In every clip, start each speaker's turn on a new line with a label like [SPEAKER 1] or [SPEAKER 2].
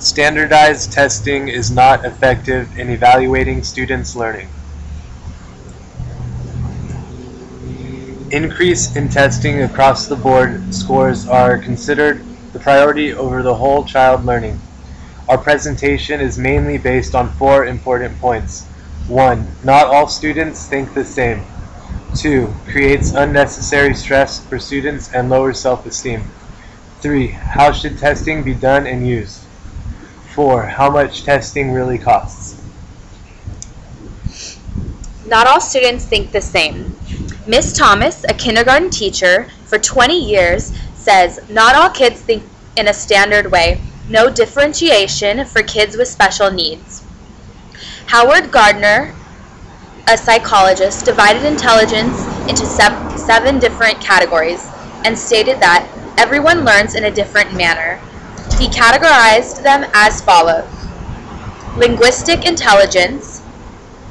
[SPEAKER 1] Standardized testing is not effective in evaluating students' learning. Increase in testing across the board scores are considered the priority over the whole child learning. Our presentation is mainly based on 4 important points. 1. Not all students think the same. 2. Creates unnecessary stress for students and lowers self-esteem. 3. How should testing be done and used? 4. How much testing really costs?
[SPEAKER 2] Not all students think the same. Ms. Thomas, a kindergarten teacher for 20 years, says not all kids think in a standard way. No differentiation for kids with special needs. Howard Gardner, a psychologist, divided intelligence into 7 different categories and stated that everyone learns in a different manner. He categorized them as follows: linguistic intelligence,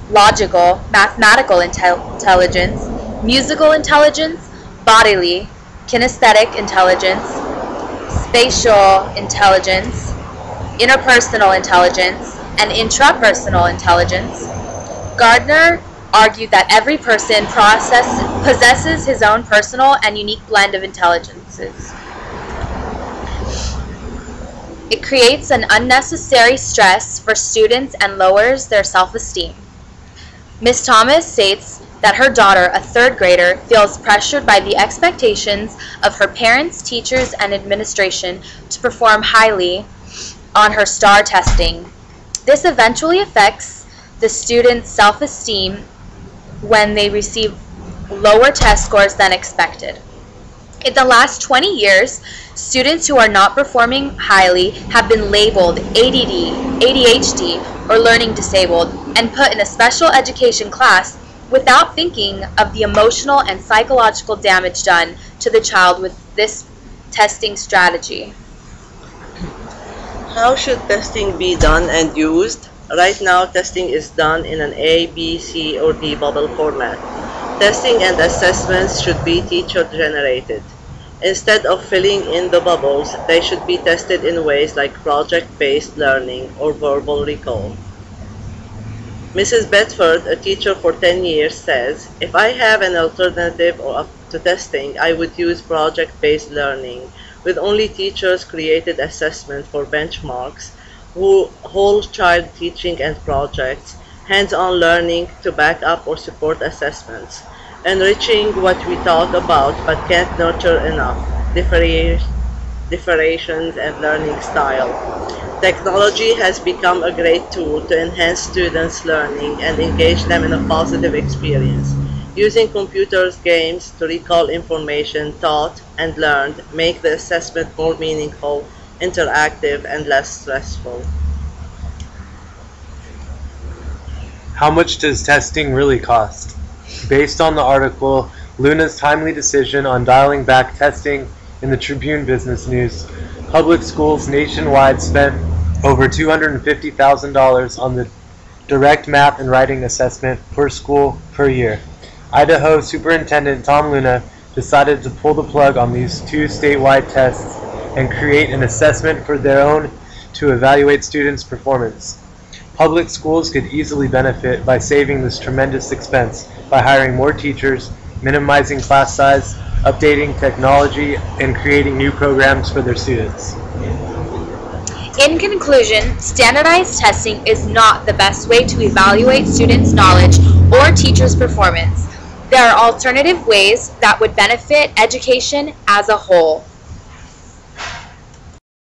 [SPEAKER 2] logical, mathematical intelligence, musical intelligence, bodily, kinesthetic intelligence, spatial intelligence, interpersonal intelligence, and intrapersonal intelligence. Gardner argued that every person possesses his own personal and unique blend of intelligences. It creates an unnecessary stress for students and lowers their self-esteem. Ms. Thomas states that her daughter, a 3rd grader, feels pressured by the expectations of her parents, teachers, and administration to perform highly on her STAR testing. This eventually affects the student's self-esteem when they receive lower test scores than expected. In the last 20 years, students who are not performing highly have been labeled ADD, ADHD, or learning disabled and put in a special education class without thinking of the emotional and psychological damage done to the child with this testing strategy.
[SPEAKER 3] How should testing be done and used? Right now, testing is done in an A, B, C, or D bubble format. Testing and assessments should be teacher-generated. Instead of filling in the bubbles, they should be tested in ways like project-based learning or verbal recall. Mrs. Bedford, a teacher for 10 years, says, "If I have an alternative to testing, I would use project-based learning with only teachers-created assessment for benchmarks, whole child teaching and projects, hands-on learning to back up or support assessments, enriching what we talk about but can't nurture enough, differentiations and learning style. Technology has become a great tool to enhance students' learning and engage them in a positive experience. Using computers, games to recall information taught and learned make the assessment more meaningful, interactive, and less stressful."
[SPEAKER 1] How much does testing really cost? Based on the article, Luna's timely decision on dialing back testing in the Tribune Business News, public schools nationwide spent over $250,000 on the direct math and writing assessment per school per year. Idaho Superintendent Tom Luna decided to pull the plug on these 2 statewide tests and create an assessment for their own to evaluate students' performance. Public schools could easily benefit by saving this tremendous expense by hiring more teachers, minimizing class size, updating technology, and creating new programs for their students.
[SPEAKER 2] In conclusion, standardized testing is not the best way to evaluate students' knowledge or teachers' performance. There are alternative ways that would benefit education as a whole.